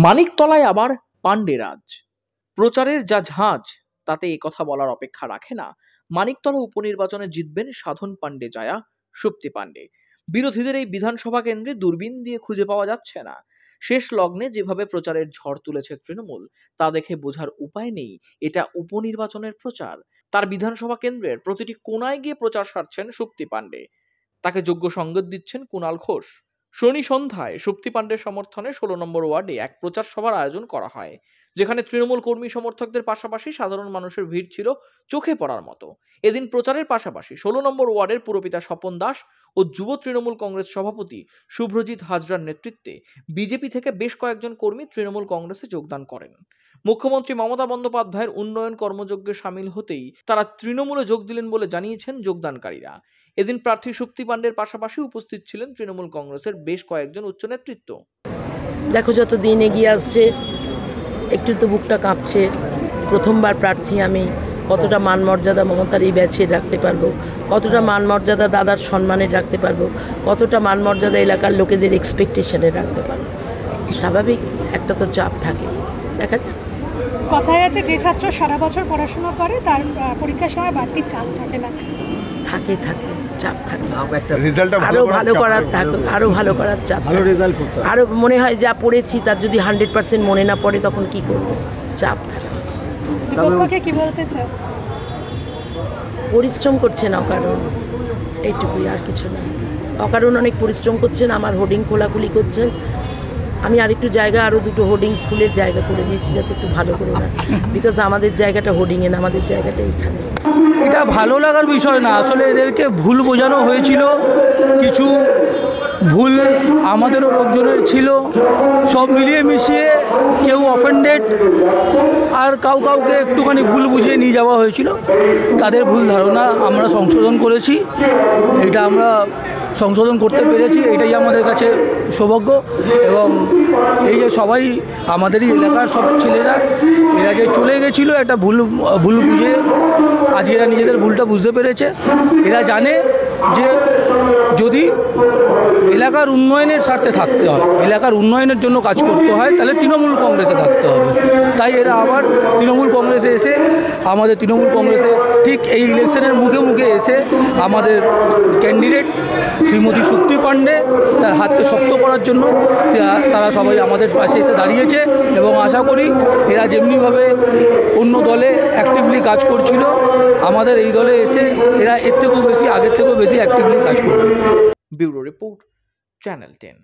মানিকতলায় আবার পাণ্ডেরাজ। প্রচারের যা ঝাঁজ তাতে একথা বলার অপেক্ষা রাখে না মানিকতলা উপনির্বাচনে জিতবেন সাধন পাণ্ডে জয়া সুপ্তি পাণ্ডে। বিরোধীদের এই বিধানসভা কেন্দ্রে দূরবীন দিয়ে খুঁজে পাওয়া যাচ্ছে না। শেষ লগ্নে যেভাবে প্রচারের ঝড় তুলেছে তৃণমূল, তা দেখে বোঝার উপায় নেই এটা উপনির্বাচনের প্রচার। তার বিধানসভা কেন্দ্রের প্রতিটি কোনায় গিয়ে প্রচার সারছেন সুপ্তি পাণ্ডে। তাকে যোগ্য সঙ্গত দিচ্ছেন কুণাল ঘোষ। শনি সন্ধ্যায় সুপ্তি পাণ্ডের সমর্থনে 16 নম্বর ওয়ার্ডে এক প্রচার সভার আয়োজন করা হয়, যেখানে তৃণমূল কর্মী সমর্থকদের পাশাপাশি সাধারণ মানুষের ভিড় ছিল চোখে পড়ার মতো। এদিন প্রচারের পাশাপাশি 16 নম্বর ওয়ার্ডের পুরপিতা স্বপন দাস ও যুব তৃণমূল কংগ্রেস সভাপতি শুভ্রজিৎ হাজরার নেতৃত্বে বিজেপি থেকে বেশ কয়েকজন কর্মী তৃণমূল কংগ্রেসে যোগদান করেন। মুখ্যমন্ত্রী মমতা বন্দ্যোপাধ্যায়ের উন্নয়ন কর্মযজ্ঞে সামিল হতেই তারা তৃণমূলে যোগ দিলেন বলে জানিয়েছেন যোগদানকারীরা। এদিন প্রার্থী সুপ্তি পাণ্ডের পাশাপাশি উপস্থিত ছিলেন তৃণমূল কংগ্রেসের বেশ কয়েকজন উচ্চ নেতৃত্ব। দেখো, যত দিন এগিয়ে আসছে একটু তো বুকটা কাঁপছে। প্রথমবার প্রার্থী আমি, কতটা মান মর্যাদা মমতার এই ব্যাচে রাখতে পারবো, কতটা মান মর্যাদা দাদার সম্মানে রাখতে পারবো, কতটা মান মর্যাদা এলাকার লোকেদের এক্সপেকটেশনে রাখতে পারবো। স্বাভাবিক একটা তো চাপ থাকে, দেখা যাক। কথায় আছে, যে ছাত্র সারা বছর পড়াশোনা করে তার পরীক্ষার সময় বাড়তি চাপ থাকে না। থাকে চাপ থাকে, আরো ভালো করার থাকে, আরো ভালো করার চাপ, আরো মনে হয় যা পড়েছি তার যদি 100% মনে না পড়ে তখন কি করবো, চাপ থাকে। বিপক্ষকে কি বলতে চাও? পরিশ্রম করছেন অকারণ, এইটুকুই, আর কিছু না। অকারণ অনেক পরিশ্রম করছেন, আমার হোর্ডিং খোলাখুলি করছেন। আমি আরেকটু জায়গা, আরও দুটো হোর্ডিং ফুলের জায়গা করে দিয়েছি যাতে একটু ভালো করে না, বিকজ আমাদের জায়গাটা হোর্ডিংয়ে না, আমাদের জায়গাটা এইখানে। এটা ভালো লাগার বিষয় না, আসলে এদেরকে ভুল বোঝানো হয়েছিল, কিছু ভুল আমাদেরও লোকজনের ছিল, সব মিলিয়ে মিশিয়ে কেউ অফেন্ডেড আর কাউকে একটুখানি ভুল বুঝিয়ে নিয়ে যাওয়া হয়েছিল। তাদের ভুল ধারণা আমরা সংশোধন করেছি, এটা আমরা সংশোধন করতে পেরেছি, এটাই আমাদের কাছে সৌভাগ্য। এবং এই যে সবাই আমাদেরই এলাকার সব ছেলেরা, এরা যে চলে গেছিলো একটা ভুল বুঝে, আজকে এরা নিজেদের ভুলটা বুঝতে পেরেছে। এরা জানে যে যদি এলাকার উন্নয়নের স্বার্থে থাকতে হয়, এলাকার উন্নয়নের জন্য কাজ করতে হয়, তাহলে তৃণমূল কংগ্রেসে থাকতে হবে। তাই এরা আবার তৃণমূল কংগ্রেসে এসে, আমাদের তৃণমূল কংগ্রেসের ঠিক এই ইলেকশনের মুখে এসে আমাদের ক্যান্ডিডেট শ্রীমতী সুপ্তি পাণ্ডে তার হাতকে শক্ত করার জন্য তারা সবাই আমাদের পাশে এসে দাঁড়িয়েছে। এবং আশা করি এরা যেমনিভাবে অন্য দলে অ্যাক্টিভলি কাজ করছিল, আমাদের এই দলে এসে এরা এর থেকেও বেশি, আগের থেকেও বেশি অ্যাক্টিভলি কাজ করবে। Bureau report, channel 10।